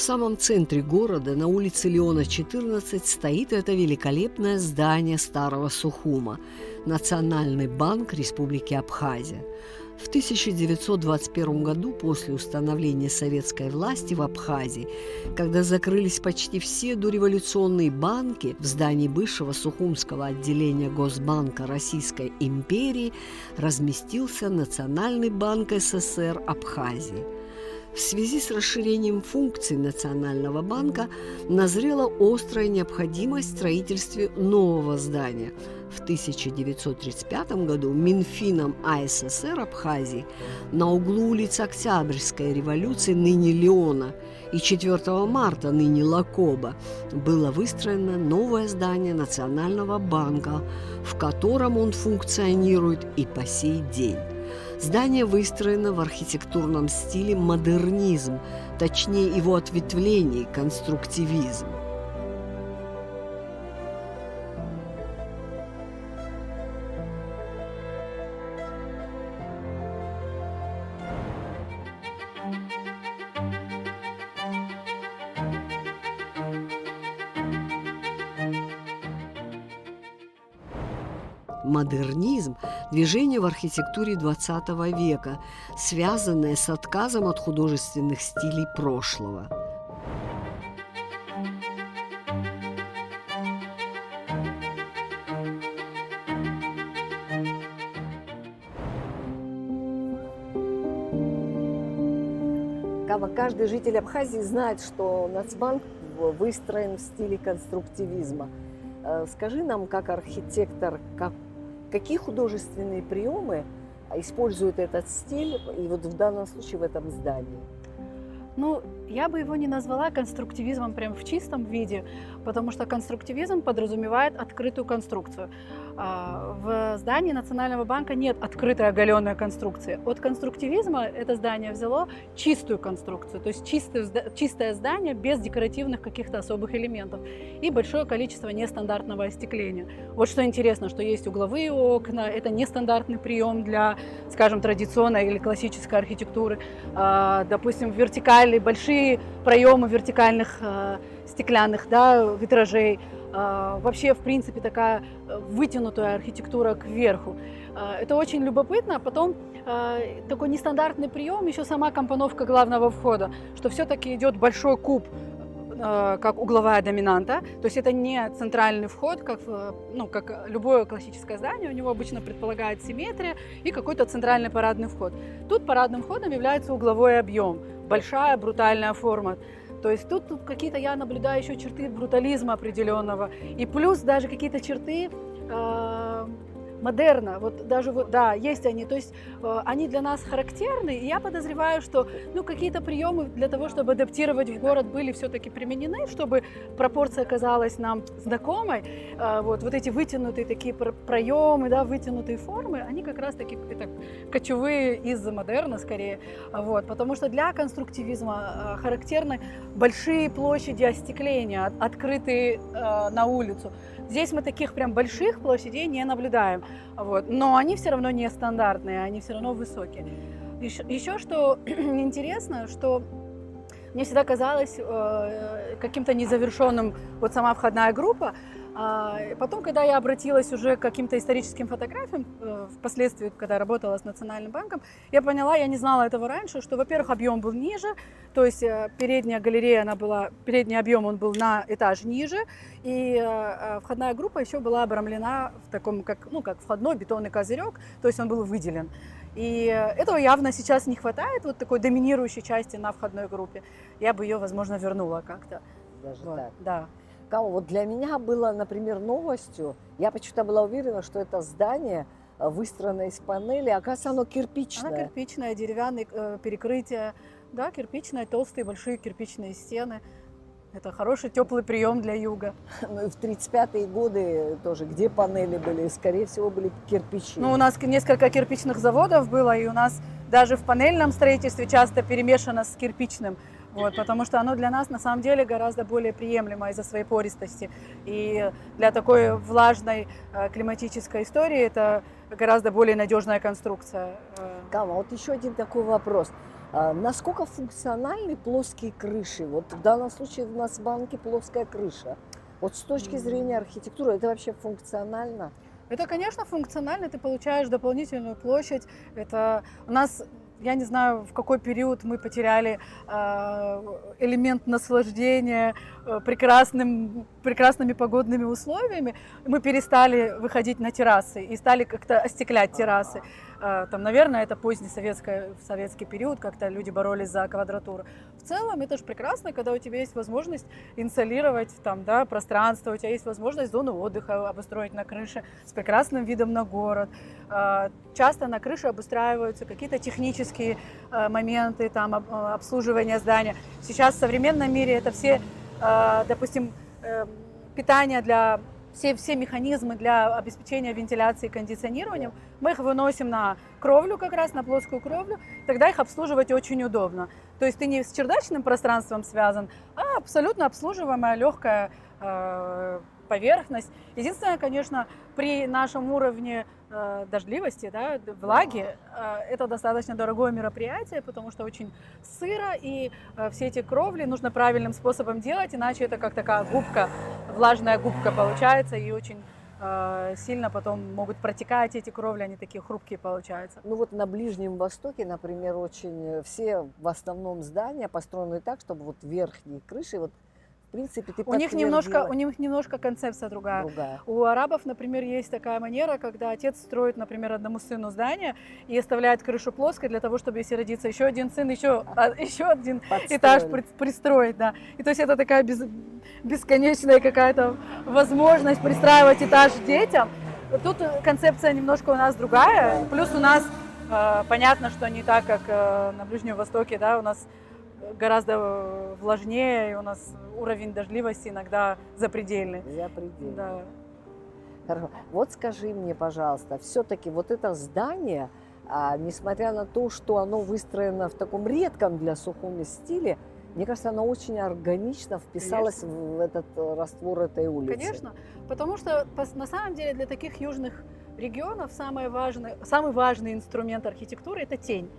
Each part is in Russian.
В самом центре города, на улице Леона, 14, стоит это великолепное здание старого Сухума – Национальный банк Республики Абхазия. В 1921 году, после установления советской власти в Абхазии, когда закрылись почти все дореволюционные банки, в здании бывшего Сухумского отделения Госбанка Российской империи разместился Национальный банк СССР Абхазии. В связи с расширением функций Национального банка назрела острая необходимость в строительстве нового здания. В 1935 году Минфином АССР Абхазии на углу улиц Октябрьской революции, ныне Леона, и 4 марта, ныне Лакоба, было выстроено новое здание Национального банка, в котором он функционирует и по сей день. Здание выстроено в архитектурном стиле модернизм, точнее его ответвлений – конструктивизм. Модернизм – движение в архитектуре XX века, связанное с отказом от художественных стилей прошлого. Каждый житель Абхазии знает, что Нацбанк выстроен в стиле конструктивизма. Скажи нам, как архитектор, какие художественные приемы использует этот стиль, и вот в данном случае в этом здании? Ну, я бы его не назвала конструктивизмом прям в чистом виде, потому что конструктивизм подразумевает открытую конструкцию. В здании Национального банка нет открытой оголенной конструкции. От конструктивизма это здание взяло чистую конструкцию, то есть чистое здание без декоративных каких-то особых элементов и большое количество нестандартного остекления. Вот что интересно, что есть угловые окна, это нестандартный прием для, скажем, традиционной или классической архитектуры. Допустим, вертикальные, большие проемы вертикальных стеклянных, да, витражей. Вообще, в принципе, такая вытянутая архитектура кверху. Это очень любопытно. Потом такой нестандартный прием, еще сама компоновка главного входа, что все-таки идет большой куб, как угловая доминанта. То есть это не центральный вход, как любое классическое здание. У него обычно предполагает симметрия и какой-то центральный парадный вход. Тут парадным входом является угловой объем, большая брутальная форма. То есть тут какие-то, я наблюдаю еще черты брутализма определенного. И плюс даже какие-то черты модерна. Вот даже, да, есть они. То есть они для нас характерны. И я подозреваю, что какие-то приемы для того, чтобы адаптировать в город, были все-таки применены, чтобы пропорция казалась нам знакомой. Вот эти вытянутые такие проемы, да, вытянутые формы, они как раз таки кочевые из-за модерна скорее. Потому что для конструктивизма характерны большие площади остекления, открытые на улицу. Здесь мы таких прям больших площадей не наблюдаем, но они все равно не стандартные, они все равно высокие. Еще что интересно, что мне всегда казалось каким-то незавершенным сама входная группа. Потом, когда я обратилась уже к каким-то историческим фотографиям, впоследствии, когда работала с Национальным банком, я поняла, я не знала этого раньше, что, во-первых, объем был ниже, то есть передняя галерея, передний объем он был на этаж ниже, и входная группа еще была обрамлена в таком, как входной бетонный козырек, то есть он был выделен. И этого явно сейчас не хватает, такой доминирующей части на входной группе. Я бы ее, возможно, вернула как-то. Даже так? Да. Для меня было, например, новостью, я почему-то была уверена, что это здание выстроено из панелей, оказывается, оно кирпичное. Оно кирпичное, деревянное перекрытие, да, кирпичные, толстые, большие кирпичные стены. Это хороший теплый прием для юга. Ну и в 35-е годы тоже, где панели были, скорее всего, были кирпичи. У нас несколько кирпичных заводов было, и у нас даже в панельном строительстве часто перемешано с кирпичным. Потому что оно для нас на самом деле гораздо более приемлемо из-за своей пористости. И для такой влажной климатической истории это гораздо более надежная конструкция. Кама, еще один такой вопрос. Насколько функциональны плоские крыши? Вот в данном случае в Нацбанке плоская крыша. Вот с точки зрения архитектуры это вообще функционально? Это, конечно, функционально, ты получаешь дополнительную площадь. Это у нас, я не знаю, в какой период мы потеряли элемент наслаждения прекрасными погодными условиями. Мы перестали выходить на террасы и стали как-то остеклять террасы. Там, наверное, это поздний советский период, как-то люди боролись за квадратуру. В целом, это же прекрасно, когда у тебя есть возможность инсолировать там, да, пространство, у тебя есть возможность зону отдыха обустроить на крыше с прекрасным видом на город. Часто на крыше обустраиваются какие-то технические моменты, там, обслуживание здания. Сейчас в современном мире это все, допустим, питание для... Все механизмы для обеспечения вентиляции и кондиционированием, мы их выносим на кровлю, как раз на плоскую кровлю, тогда их обслуживать очень удобно. То есть ты не с чердачным пространством связан, а абсолютно обслуживаемая легкая поверхность. Единственное, конечно, при нашем уровне дождливости, да, влаги, это достаточно дорогое мероприятие, потому что очень сыро, и все эти кровли нужно правильным способом делать, иначе это как такая губка, влажная губка получается, и очень сильно потом могут протекать эти кровли, они такие хрупкие получаются. Ну вот на Ближнем Востоке, например, очень все в основном здания построены так, чтобы вот верхние крыши, вот в принципе ты у них немножко концепция другая. У арабов, например, есть такая манера, когда отец строит, например, одному сыну здание и оставляет крышу плоской для того, чтобы, если родится еще один сын, еще один этаж пристроить. Да. И то есть это такая бесконечная какая-то возможность пристраивать этаж детям. Тут концепция немножко у нас другая. Плюс у нас понятно, что не так, как на Ближнем Востоке, да, у нас гораздо влажнее, и у нас уровень дождливости иногда запредельный. Запредельный. Да. Хорошо. Вот скажи мне, пожалуйста, все-таки вот это здание, несмотря на то, что оно выстроено в таком редком для Сухуми стиле, мне кажется, оно очень органично вписалось в этот раствор этой улицы. Конечно, потому что на самом деле для таких южных регионов самый важный инструмент архитектуры – это тень.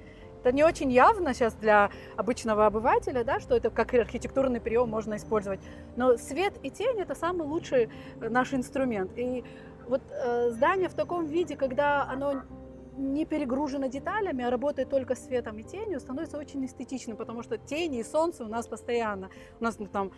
Это не очень явно сейчас для обычного обывателя, да, что это как архитектурный прием можно использовать. Но свет и тень – это самый лучший наш инструмент. И вот здание в таком виде, когда оно не перегружено деталями, а работает только светом и тенью, становится очень эстетичным, потому что тени и солнце у нас постоянно. У нас там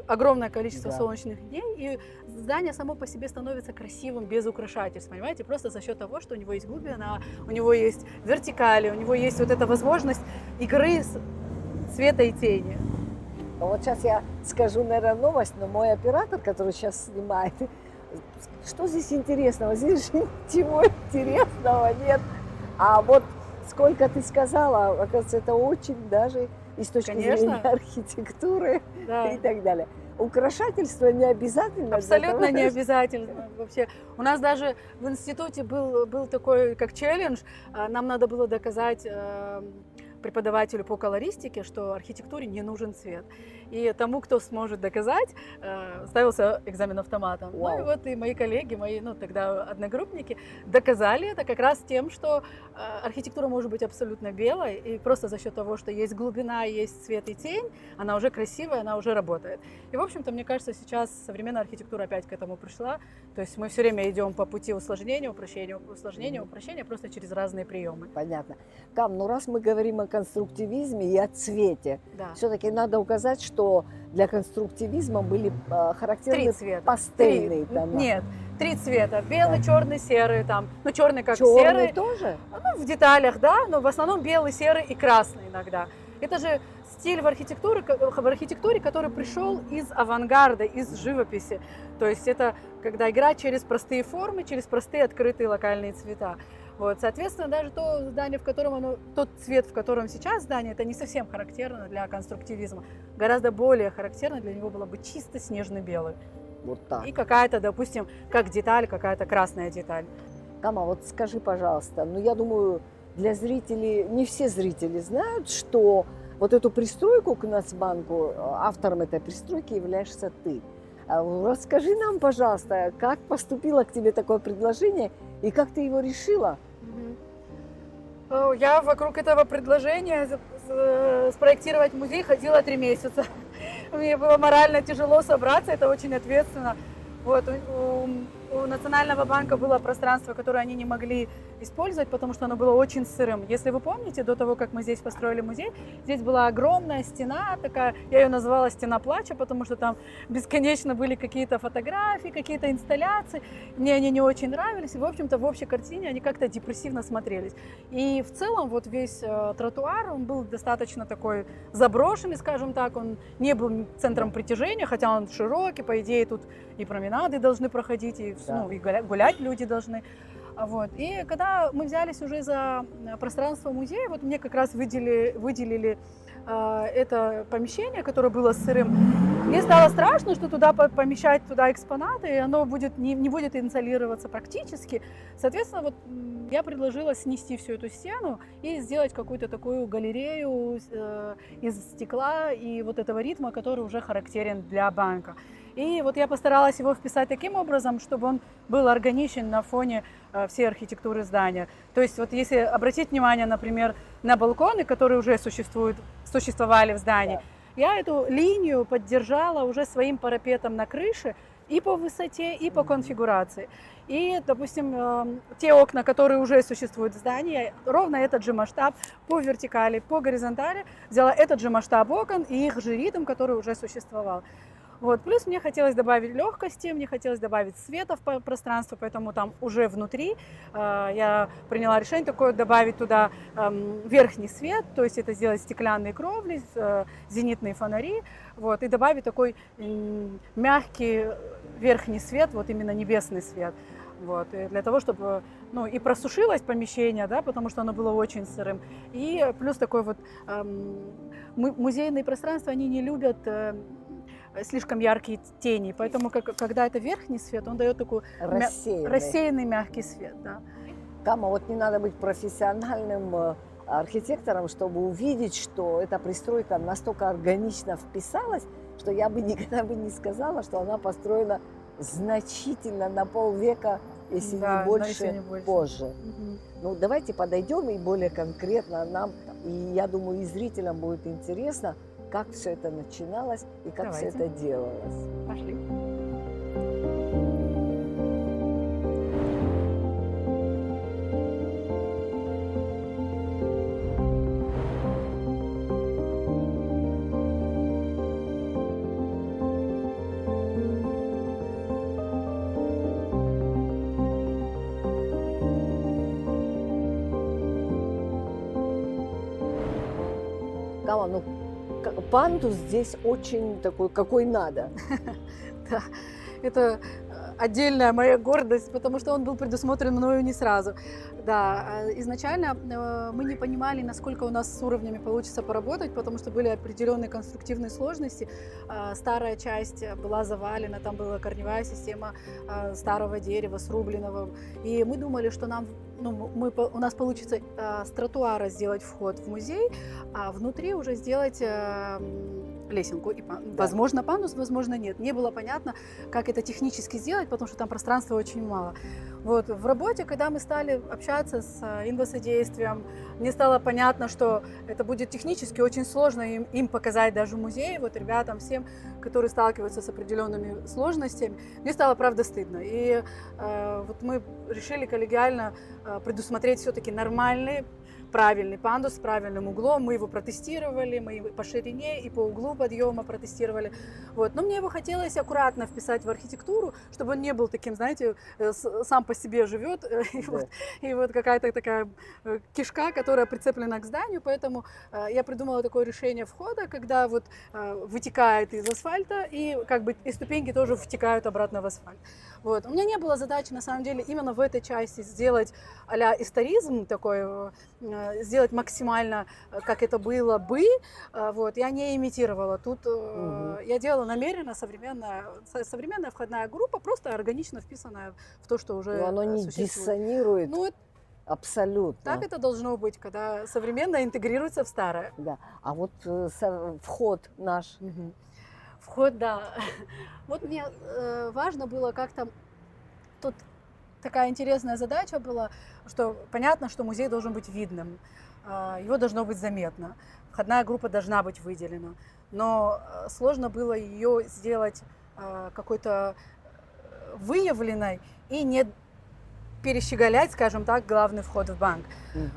огромное количество солнечных дней, и здание само по себе становится красивым без украшательств, понимаете? Просто за счет того, что у него есть глубина, у него есть вертикали, у него есть вот эта возможность игры света и тени. Вот сейчас я скажу, наверное, новость, но мой оператор, который сейчас снимает, что здесь интересного? Здесь же ничего интересного нет. А вот сколько ты сказала, оказывается, это очень даже и с точки зрения архитектуры и так далее. Украшательство не обязательно? Абсолютно не обязательно. Вообще. У нас даже в институте был такой как челлендж. Нам надо было доказать преподавателю по колористике, что архитектуре не нужен цвет. И тому, кто сможет доказать, ставился экзамен автоматом. Ну и вот и мои коллеги, тогда одногруппники, доказали это как раз тем, что архитектура может быть абсолютно белой, и просто за счет того, что есть глубина, есть цвет и тень, она уже красивая, она уже работает. И, в общем-то, мне кажется, сейчас современная архитектура опять к этому пришла. То есть мы все время идем по пути усложнения, упрощения, просто через разные приемы. Понятно. Кам, ну раз мы говорим о конструктивизме и о цвете, все-таки надо указать, что для конструктивизма были характерны пастельные тона. Нет, 3 цвета. Белый, черный, серый. Там, черный как черный серый. Тоже? В деталях, да, но в основном белый, серый и красный иногда. Это же стиль в архитектуре, который пришел из авангарда, из живописи. То есть это когда играть через простые формы, через простые открытые локальные цвета. Вот, соответственно, даже то здание, тот цвет, в котором сейчас здание, это не совсем характерно для конструктивизма. Гораздо более характерно для него было бы чисто снежно-белый. Вот так. И какая-то, допустим, как деталь, какая-то красная деталь. Кама, вот скажи, пожалуйста, я думаю, для зрителей, не все зрители знают, что вот эту пристройку к Нацбанку, автором этой пристройки являешься ты. Расскажи нам, пожалуйста, как поступило к тебе такое предложение и как ты его решила? Я вокруг этого предложения спроектировать музей ходила 3 месяца. Мне было морально тяжело собраться, это очень ответственно. Вот, у Национального банка было пространство, которое они не могли использовать, потому что оно было очень сырым. Если вы помните, до того, как мы здесь построили музей, здесь была огромная стена такая, я ее назвала «Стена плача», потому что там бесконечно были какие-то фотографии, какие-то инсталляции. Мне они не очень нравились, и, в общем-то, в общей картине они как-то депрессивно смотрелись. И в целом вот весь тротуар, он был достаточно такой заброшенный, скажем так, он не был центром притяжения, хотя он широкий, по идее, тут и променады должны проходить, и, ну, и гулять люди должны. Вот. И когда мы взялись уже за пространство музея, вот мне как раз выделили это помещение, которое было сырым. Мне стало страшно, что туда помещать туда экспонаты, и оно будет, не будет инсталлироваться практически. Соответственно, вот я предложила снести всю эту стену и сделать какую-то такую галерею из стекла и вот этого ритма, который уже характерен для банка. И вот я постаралась его вписать таким образом, чтобы он был органичен на фоне всей архитектуры здания. То есть вот если обратить внимание, например, на балконы, которые уже существовали в здании, я эту линию поддержала уже своим парапетом на крыше и по высоте, и по конфигурации. И, допустим, те окна, которые уже существуют в здании, ровно этот же масштаб по вертикали, по горизонтали, взяла этот же масштаб окон и их же ритм, который уже существовал. Вот. Плюс мне хотелось добавить легкости, мне хотелось добавить света в пространство, поэтому там уже внутри я приняла решение такое добавить туда верхний свет, то есть это сделать стеклянные кровли, зенитные фонари, вот, и добавить такой мягкий верхний свет, вот именно небесный свет. Вот, и для того, чтобы ну, и просушилось помещение, да, потому что оно было очень сырым. И плюс такой вот музейные пространства, они не любят слишком яркие тени, поэтому когда это верхний свет, он дает такой рассеянный мягкий свет. Да. Кама, вот не надо быть профессиональным архитектором, чтобы увидеть, что эта пристройка настолько органично вписалась, что я бы никогда бы не сказала, что она построена значительно на полвека, если да, не больше, если не больше. Позже. Угу. Ну, давайте подойдем и более конкретно нам, и я думаю, и зрителям будет интересно, как все это начиналось и как все это делалось. Пошли. Кама, ну, пандус здесь очень такой, какой надо. Да, это отдельная моя гордость, потому что он был предусмотрен мною не сразу. Да, изначально мы не понимали, насколько у нас с уровнями получится поработать, потому что были определенные конструктивные сложности. Старая часть была завалена, там была корневая система старого дерева, срубленного. И мы думали, что у нас получится с тротуара сделать вход в музей, а внутри уже сделать лесенку. И, возможно, пандус, возможно, нет. Не было понятно, как это технически сделать, потому что там пространства очень мало. Вот. В работе, когда мы стали общаться с инвосодействием, мне стало понятно, что это будет технически очень сложно им показать даже в музее, вот ребятам, всем, которые сталкиваются с определенными сложностями. Мне стало, правда, стыдно. И вот мы решили коллегиально предусмотреть все-таки нормальный, правильный пандус с правильным углом. Мы его протестировали, мы его по ширине и по углу подъема протестировали. Вот. Но мне его хотелось аккуратно вписать в архитектуру, чтобы он не был таким, знаете, сам по себе живет. И вот какая-то такая кишка, которая прицеплена к зданию. Поэтому я придумала такое решение входа, когда вот вытекает из асфальта и как бы и ступеньки тоже втекают обратно в асфальт. Вот. У меня не было задачи, на самом деле, именно в этой части сделать а-ля историзм такой, сделать максимально, как это было бы. Вот. Я не имитировала. Тут я делала намеренно современная входная группа, просто органично вписанная в то, что уже оно не диссонирует. Ну, абсолютно. Так это должно быть, когда современное интегрируется в старое. Да. А вот вход наш. Вход, да. Вот мне важно было как-то тут такая интересная задача была, что понятно, что музей должен быть видным, его должно быть заметно, входная группа должна быть выделена, но сложно было ее сделать какой-то выявленной и не перещеголять, скажем так, главный вход в банк.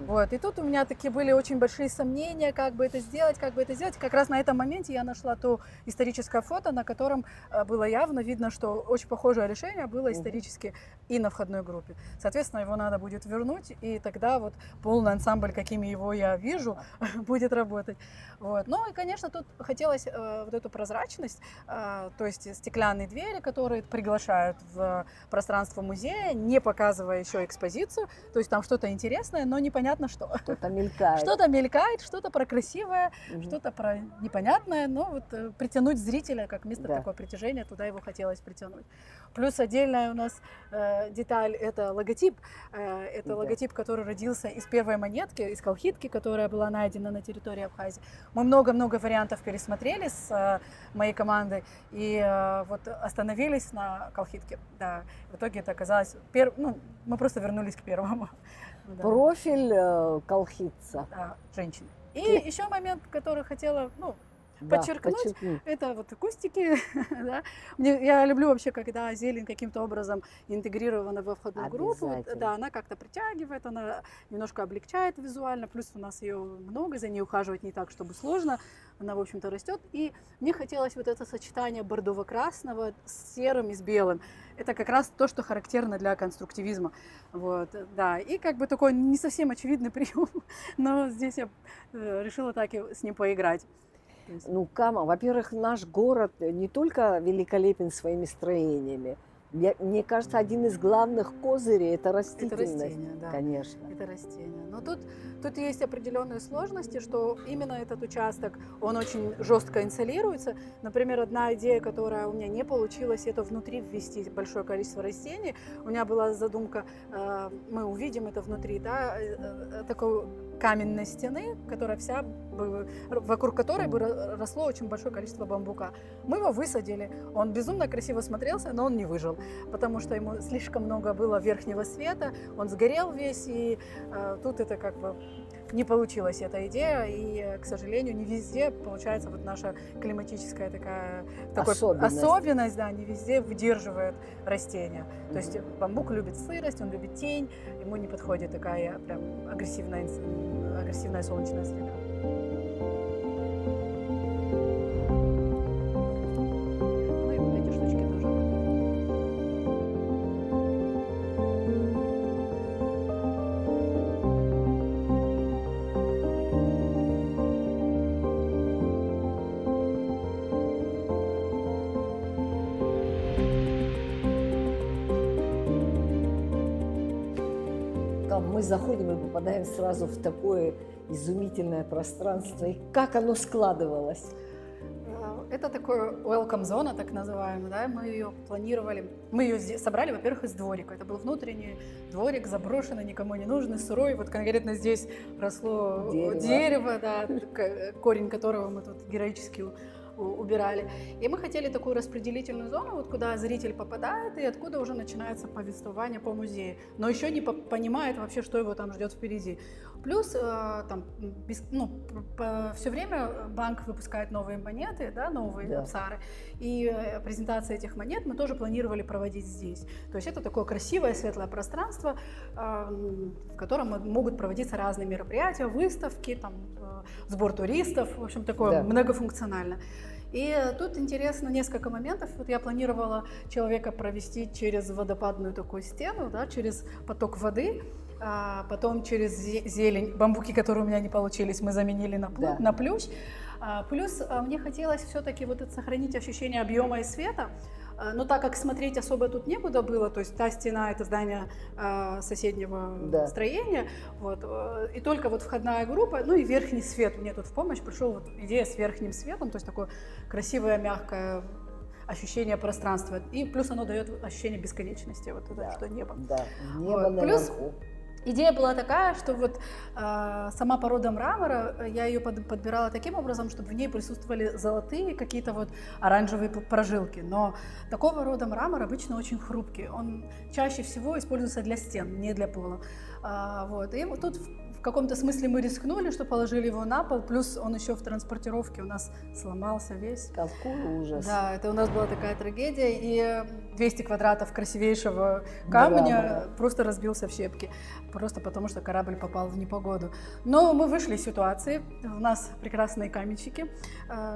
Вот. И тут у меня такие были очень большие сомнения, как бы это сделать, как бы это сделать. Как раз на этом моменте я нашла то историческое фото, на котором было явно видно, что очень похожее решение было исторически и на входной группе. Соответственно, его надо будет вернуть, и тогда вот полный ансамбль, какими его я вижу, будет работать. Вот. Ну и, конечно, тут хотелось вот эту прозрачность, то есть стеклянные двери, которые приглашают в пространство музея, не показывая еще экспозицию, то есть там что-то интересное, но непонятно что. Что-то мелькает. Что-то мелькает, что-то про красивое, что-то про непонятное, но вот притянуть зрителя, как место такого притяжения, туда его хотелось притянуть. Плюс отдельная у нас деталь – это логотип. Это логотип, который родился из первой монетки, из колхидки, которая была найдена на территории Абхазии. Мы много-много вариантов пересмотрели с моей командой и вот остановились на колхидке. Да. В итоге это оказалось… мы просто вернулись к первому. Да. Профиль колхидца. Да, женщины. И еще момент, который хотела подчеркнуть, это вот кустики. Да. Я люблю вообще, когда зелень каким-то образом интегрирована во входную группу. Да, она как-то притягивает, она немножко облегчает визуально, плюс у нас ее много, за ней ухаживать не так, чтобы сложно. Она, в общем-то, растет. И мне хотелось вот это сочетание бордово-красного с серым и с белым. Это как раз то, что характерно для конструктивизма. Вот, да. И как бы такой не совсем очевидный прием, но здесь я решила так и с ним поиграть. Ну, Кама, во-первых, наш город не только великолепен своими строениями. Мне кажется, один из главных козырей – это растительность. Это растение, да. Конечно. Это растение. Но тут есть определенные сложности, что именно этот участок, он очень жестко инсолируется. Например, одна идея, которая у меня не получилась, это внутри ввести большое количество растений. У меня была задумка, мы увидим это внутри, да, такой каменной стены, которая вся, вокруг которой бы росло очень большое количество бамбука. Мы его высадили, он безумно красиво смотрелся, но он не выжил, потому что ему слишком много было верхнего света, он сгорел весь, и тут это как бы не получилась эта идея, и, к сожалению, не везде получается вот наша климатическая такая особенность, да, не везде выдерживает растения. То есть бамбук любит сырость, он любит тень, ему не подходит такая прям агрессивная солнечная среда. Ну и вот эти штучки тоже. Мы заходим и попадаем сразу в такое изумительное пространство. И как оно складывалось? Это такое welcome зона, так называемая, да, мы ее планировали, мы ее собрали, во-первых, из дворика. Это был внутренний дворик, заброшенный, никому не нужный, сырой. Вот конкретно здесь росло дерево, да, корень которого мы тут героически убирали. И мы хотели такую распределительную зону, вот куда зритель попадает и откуда уже начинается повествование по музею, но еще не понимает вообще, что его там ждет впереди. Плюс там, все время банк выпускает новые монеты, да, новые абсары, и презентация этих монет мы тоже планировали проводить здесь. То есть это такое красивое, светлое пространство, в котором могут проводиться разные мероприятия, выставки, там, сбор туристов, в общем, такое многофункциональное. И тут интересно несколько моментов. Вот я планировала человека провести через водопадную такую стену, да, через поток воды, потом через зелень, бамбуки, которые у меня не получились, мы заменили на плющ. Плюс мне хотелось все-таки вот это сохранить ощущение объема и света. Но так как смотреть особо тут некуда было, то есть та стена – это здание соседнего строения, вот, и только вот входная группа, ну и верхний свет. Мне тут в помощь пришел вот идея с верхним светом, то есть такое красивое, мягкое ощущение пространства. И плюс оно дает ощущение бесконечности, вот это, что небо. Да, небо вот. наверху. Идея была такая, что вот сама порода мрамора, я ее подбирала таким образом, чтобы в ней присутствовали золотые какие-то вот оранжевые прожилки. Но такого рода мрамор обычно очень хрупкий. Он чаще всего используется для стен, не для пола. Вот. И вот тут в каком-то смысле мы рискнули, что положили его на пол, плюс он еще в транспортировке у нас сломался весь. Какой ужас. Да, это у нас была такая трагедия, и 200 квадратов красивейшего камня просто разбился в щепки, просто потому что корабль попал в непогоду. Но мы вышли из ситуации, у нас прекрасные каменщики,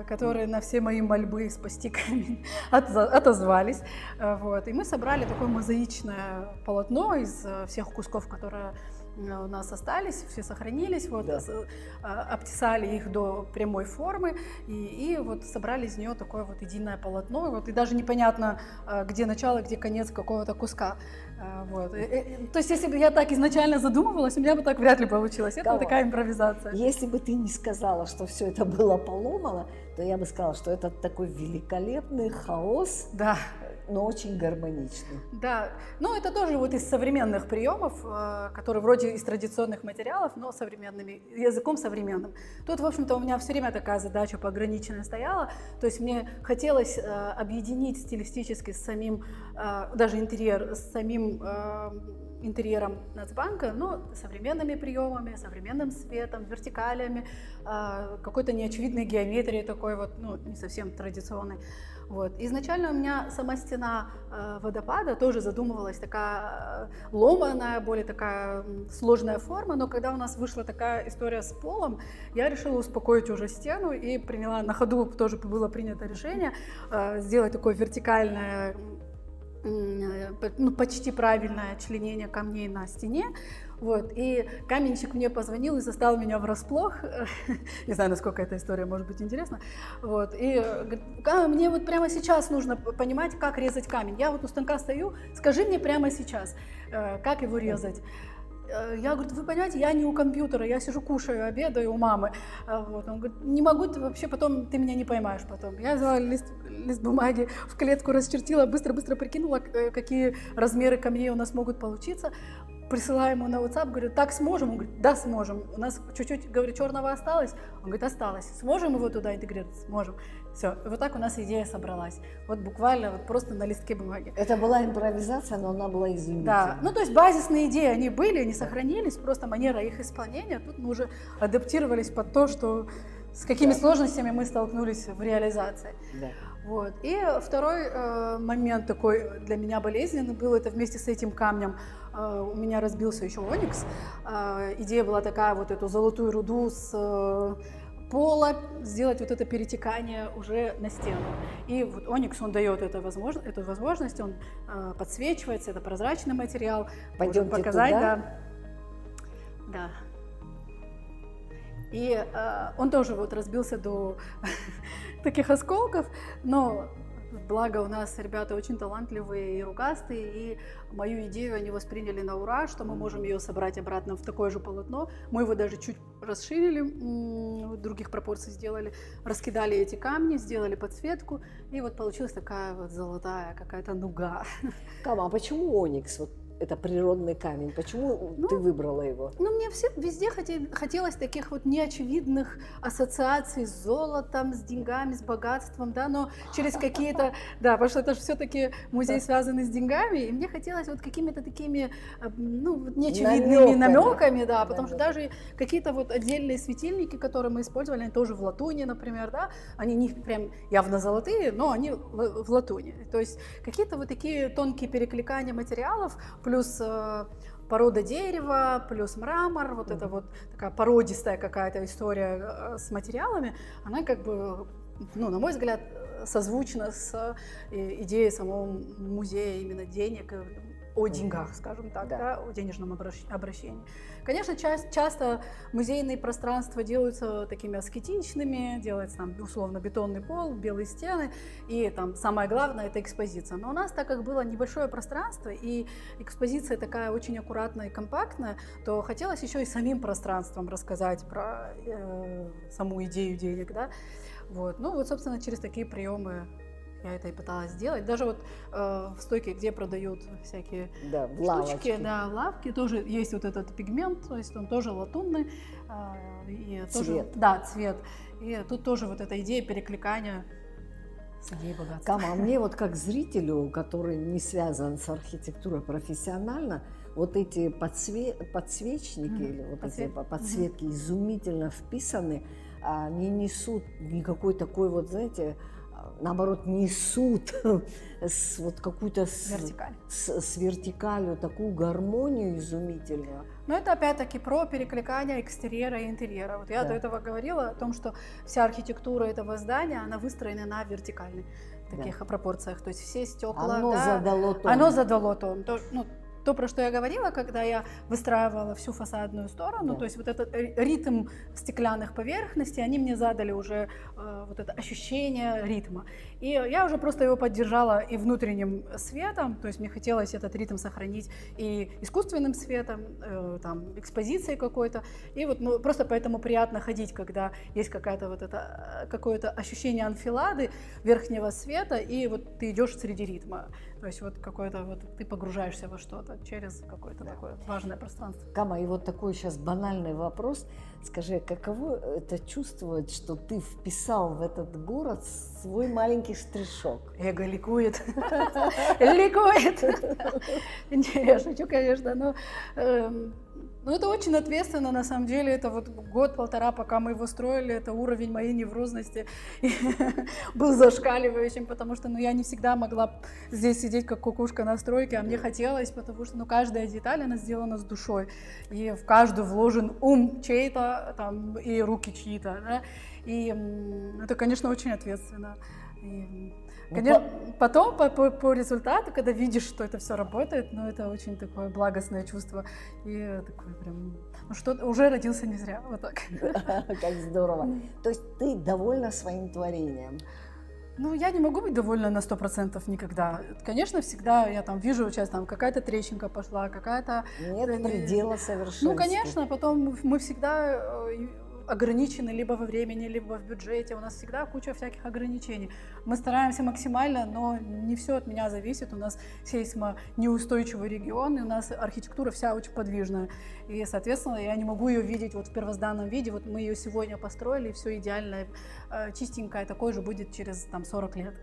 которые на все мои мольбы спасти камень отозвались, вот, и мы собрали такое мозаичное полотно из всех кусков, которые у нас остались, все сохранились, вот, Да. обтесали их до прямой формы и вот собрали из нее такое вот единое полотно, вот, и даже непонятно, где начало, где конец какого-то куска. Вот. То есть, если бы я так изначально задумывалась, у меня бы так вряд ли получилось. Это вот такая импровизация. Если бы ты не сказала, что все это было поломано, то я бы сказала, что это такой великолепный хаос, Да. но очень гармоничный. Да, ну это тоже вот из современных приемов, которые вроде из традиционных материалов, но современными, языком современным. Тут, в общем-то, у меня все время такая задача пограниченная стояла, то есть мне хотелось объединить стилистически с самим, даже интерьер, с самим интерьером Нацбанка, но современными приемами, современным светом, вертикалями, какой-то неочевидной геометрией такой вот, ну, не совсем традиционной. Вот. Изначально у меня сама стена водопада тоже задумывалась такая ломаная, более такая сложная форма, но когда у нас вышла такая история с полом, я решила успокоить уже стену и приняла на ходу, тоже было принято решение сделать такое вертикальное, ну, почти правильное членение камней на стене. Вот. И каменщик мне позвонил и застал меня врасплох. Не знаю, насколько эта история может быть интересна. Вот. И говорит, мне вот прямо сейчас нужно понимать, как резать камень. Я вот у станка стою, скажи мне прямо сейчас, как его резать. Я говорю, вы понимаете, я не у компьютера, я сижу, кушаю, обедаю у мамы. Вот. Он говорит, не могу, вообще потом ты меня не поймаешь потом. Я взяла лист бумаги, в клетку расчертила, быстро-быстро прикинула, какие размеры камней у нас могут получиться. Присылаю ему на WhatsApp, говорю, так сможем? Он говорит, да, сможем. У нас чуть-чуть, говорю, черного осталось? Он говорит, осталось. Сможем его туда интегрировать? Сможем. Все, и вот так у нас идея собралась. Вот буквально вот просто на листке бумаги. Это была импровизация, но она была изумительной. Да, ну то есть базисные идеи, они были, они сохранились, просто манера их исполнения. Тут мы уже адаптировались под то, что с какими сложностями мы столкнулись в реализации. Да. Вот. И второй момент такой для меня болезненный был, это вместе с этим камнем у меня разбился еще оникс. Идея была такая, вот эту золотую руду с пола сделать вот это перетекание уже на стену. И вот оникс, он дает эту возможность, он подсвечивается, это прозрачный материал. Пойдемте показать, туда. да. Да. И он тоже вот разбился до таких осколков, но благо у нас ребята очень талантливые и рукастые, и мою идею они восприняли на ура, что мы можем ее собрать обратно в такое же полотно. Мы его даже чуть расширили, других пропорций сделали, раскидали эти камни, сделали подсветку, и вот получилась такая вот золотая какая-то нуга. Кама, а почему оникс? Вот это природный камень. Почему ты выбрала его? Ну, мне везде хотелось таких вот неочевидных ассоциаций с золотом, с деньгами, с богатством, да, но через какие-то, да, потому что это же все-таки музей, связанный с деньгами, и мне хотелось вот какими-то такими, ну, неочевидными намеками, да, потому что даже какие-то вот отдельные светильники, которые мы использовали, они тоже в латуни, например, да, они не прям явно золотые, но они в латуни. То есть какие-то вот такие тонкие перекликания материалов, плюс порода дерева, плюс мрамор, вот это вот такая породистая какая-то история с материалами, она как бы, ну, на мой взгляд, созвучна с идеей самого музея именно денег, о деньгах, скажем так, да, о денежном обращении. Конечно, часто музейные пространства делаются такими аскетичными, делается там условно бетонный пол, белые стены, и там самое главное — это экспозиция. Но у нас, так как было небольшое пространство, и экспозиция такая очень аккуратная и компактная, то хотелось еще и самим пространством рассказать про саму идею денег, да. Вот. Ну вот, собственно, через такие приемы я это и пыталась сделать. Даже вот в стойке, где продают всякие Да, в штучки, лавочке. да, лавки, тоже есть вот этот пигмент, то есть он тоже латунный. И тоже, Цвет. да, цвет. И тут тоже вот эта идея перекликания с идеей богатства. Кама, а мне вот как зрителю, который не связан с архитектурой профессионально, вот эти подсвечники или вот эти подсветки изумительно вписаны, они несут не какой такой вот, знаете, наоборот, несут вот какую-то Вертикаль. с вертикалью такую гармонию изумительную. Но это опять-таки про перекликание экстерьера и интерьера. Вот я Да. до этого говорила о том, что вся архитектура этого здания, она выстроена на вертикальных таких пропорциях. То есть все стекла, Оно да, задало тон. оно задало тон. То, про что я говорила, когда я выстраивала всю фасадную сторону, Да. то есть вот этот ритм стеклянных поверхностей, они мне задали уже вот это ощущение ритма. И я уже просто его поддержала и внутренним светом, то есть мне хотелось этот ритм сохранить и искусственным светом, там, экспозицией какой-то. И вот просто поэтому приятно ходить, когда есть какая-то вот это, какое-то ощущение анфилады верхнего света, и вот ты идешь среди ритма. То есть вот какое-то вот ты погружаешься во что-то через какое-то такое важное пространство. Кама, и вот такой сейчас банальный вопрос. Скажи, каково это чувствовать, что ты вписал в этот город свой маленький штришок? Эго ликует. Ликует. Не, я шучу, конечно, но это очень ответственно, на самом деле. Это вот год-полтора, пока мы его строили, это уровень моей неврозности был зашкаливающим, потому что я не всегда могла здесь сидеть как кукушка на стройке, а мне хотелось, потому что каждая деталь, она сделана с душой, и в каждую вложен ум чей-то там, и руки чьи-то, да? И это, конечно, очень ответственно. И, конечно, потом по результату, когда видишь, что это все работает, это очень такое благостное чувство. И такое прям, что уже родился не зря, вот так. Как здорово. То есть ты довольна своим творением? Я не могу быть довольна на 100% никогда. Конечно, всегда я там вижу, сейчас там какая-то трещинка пошла, какая-то... Нет предела совершенству. Конечно, потом мы всегда ограничены либо во времени, либо в бюджете. У нас всегда куча всяких ограничений. Мы стараемся максимально, но не все от меня зависит. У нас сейсмонеустойчивый регион, и у нас архитектура вся очень подвижная. И, соответственно, я не могу ее видеть вот в первозданном виде. Вот мы ее сегодня построили, и все идеальное, чистенькое, такое же будет через 40 лет.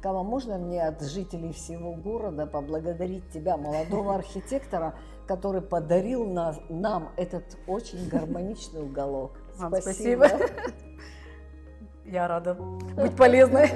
Кама, можно мне от жителей всего города поблагодарить тебя, молодого архитектора, который подарил нам этот очень гармоничный уголок? Вам спасибо. Я рада быть полезной.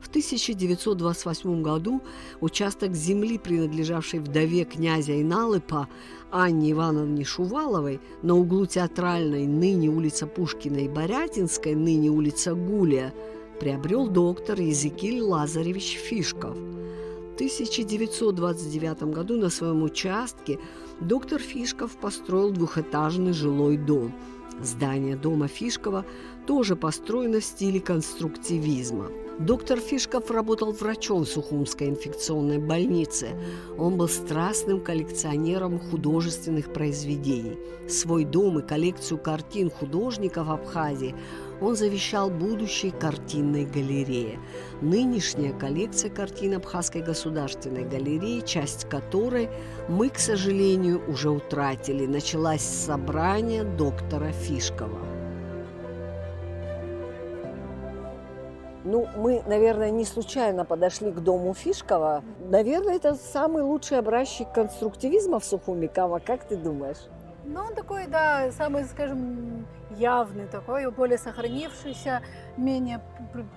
В 1928 году участок земли, принадлежавший вдове князя Иналыпа Анне Ивановне Шуваловой на углу Театральной, ныне улица Пушкина, и Борятинской, ныне улица Гулия, приобрел доктор Езекиль Лазаревич Фишков. В 1929 году на своем участке доктор Фишков построил двухэтажный жилой дом. Здание дома Фишкова тоже построено в стиле конструктивизма. Доктор Фишков работал врачом в Сухумской инфекционной больнице. Он был страстным коллекционером художественных произведений. Свой дом и коллекцию картин художников Абхазии он завещал будущей картинной галерее. Нынешняя коллекция картин Абхазской государственной галереи, часть которой мы, к сожалению, уже утратили. Началось с собрания доктора Фишкова. Ну, мы, наверное, не случайно подошли к дому Фишкова. Наверное, это самый лучший образчик конструктивизма в Сухуми. Кама, как ты думаешь? Ну, он такой, да, самый, скажем, явный такой, более сохранившийся, менее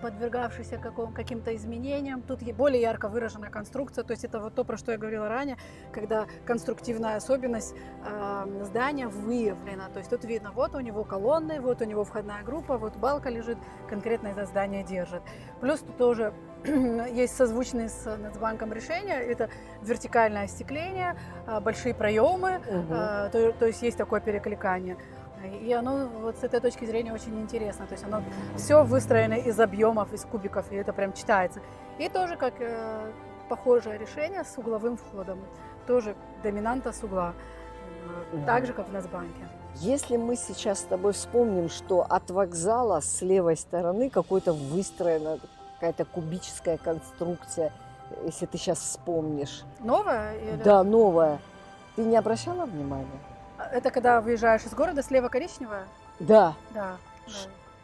подвергавшийся каким-то изменениям. Тут более ярко выраженная конструкция, то есть это вот то, про что я говорила ранее, когда конструктивная особенность здания выявлена. То есть тут видно, вот у него колонны, вот у него входная группа, вот балка лежит, конкретно это здание держит. Плюс тут тоже есть созвучные с Нацбанком решения, это вертикальное остекление, большие проемы, то есть есть такое перекликание. И оно вот с этой точки зрения очень интересно. То есть оно все выстроено из объемов, из кубиков, и это прям читается. И тоже как похожее решение с угловым входом. Тоже доминанта с угла, так же, как в Нацбанке. Если мы сейчас с тобой вспомним, что от вокзала с левой стороны какой-то выстроена какая-то кубическая конструкция, если ты сейчас вспомнишь. Новая? Или... Да, новая. Ты не обращала внимания? Это когда выезжаешь из города, слева коричневая? Да. Да.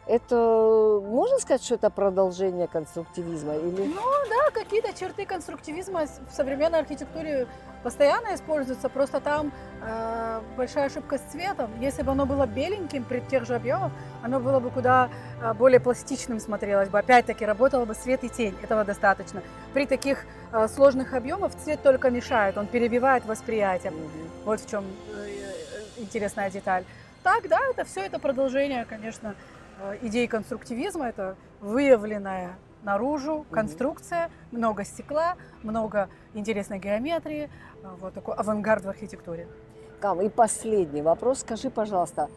Это, можно сказать, что это продолжение конструктивизма? Или... Ну да, какие-то черты конструктивизма в современной архитектуре постоянно используются, просто там большая ошибка с цветом. Если бы оно было беленьким при тех же объемах, оно было бы куда более пластичным смотрелось бы. Опять-таки работало бы свет и тень, этого достаточно. При таких сложных объемах цвет только мешает, он перебивает восприятие. Вот в чем интересная деталь. Так, да, это продолжение, конечно, идей конструктивизма. Это выявленная наружу конструкция, много стекла, много интересной геометрии, вот такой авангард в архитектуре. Кам, и последний вопрос. Скажи, пожалуйста,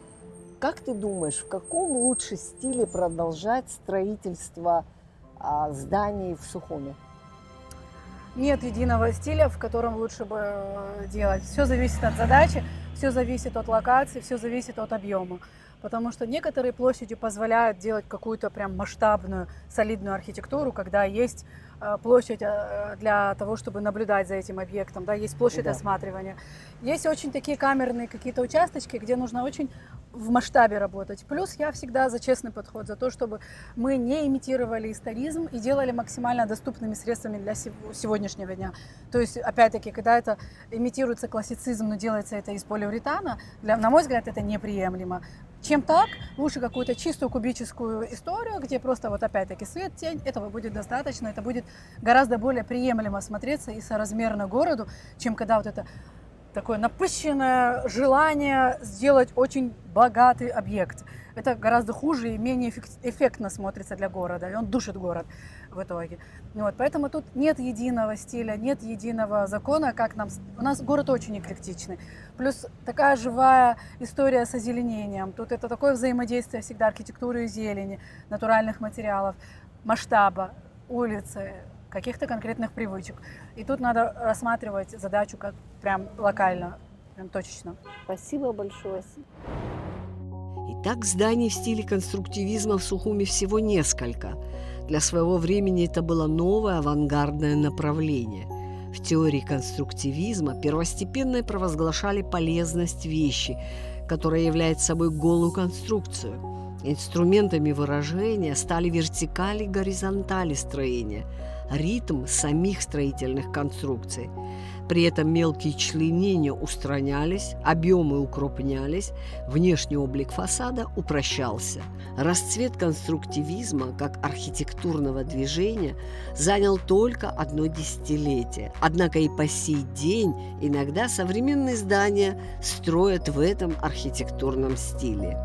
как ты думаешь, в каком лучше стиле продолжать строительство зданий в Сухуми? Нет единого стиля, в котором лучше бы делать. Все зависит от задачи, все зависит от локации, все зависит от объема. Потому что некоторые площади позволяют делать какую-то прям масштабную, солидную архитектуру, когда есть площадь для того, чтобы наблюдать за этим объектом, да, есть площадь осматривания. Есть очень такие камерные какие-то участочки, где нужно очень в масштабе работать. Плюс я всегда за честный подход, за то, чтобы мы не имитировали историзм и делали максимально доступными средствами для сегодняшнего дня. То есть, опять-таки, когда это имитируется классицизм, но делается это из полиуретана, на мой взгляд, это неприемлемо. Чем так, лучше какую-то чистую кубическую историю, где просто вот опять-таки свет, тень, этого будет достаточно, это будет гораздо более приемлемо смотреться и соразмерно городу, чем когда вот это такое напыщенное желание сделать очень богатый объект. Это гораздо хуже и менее эффектно смотрится для города, и он душит город в итоге. Вот, поэтому тут нет единого стиля, нет единого закона, как нам... У нас город очень эклектичный. Плюс такая живая история с озеленением. Тут это такое взаимодействие всегда архитектуры и зелени, натуральных материалов, масштаба, улицы, каких-то конкретных привычек. И тут надо рассматривать задачу как прям локально, прям точечно. Спасибо большое. Итак, зданий в стиле конструктивизма в Сухуми всего несколько. Для своего времени это было новое авангардное направление. В теории конструктивизма первостепенной провозглашали полезность вещи, которая является собой голую конструкцию. Инструментами выражения стали вертикали и горизонтали строения, ритм самих строительных конструкций. При этом мелкие членения устранялись, объемы укрупнялись, внешний облик фасада упрощался. Расцвет конструктивизма как архитектурного движения занял только одно десятилетие. Однако и по сей день иногда современные здания строят в этом архитектурном стиле.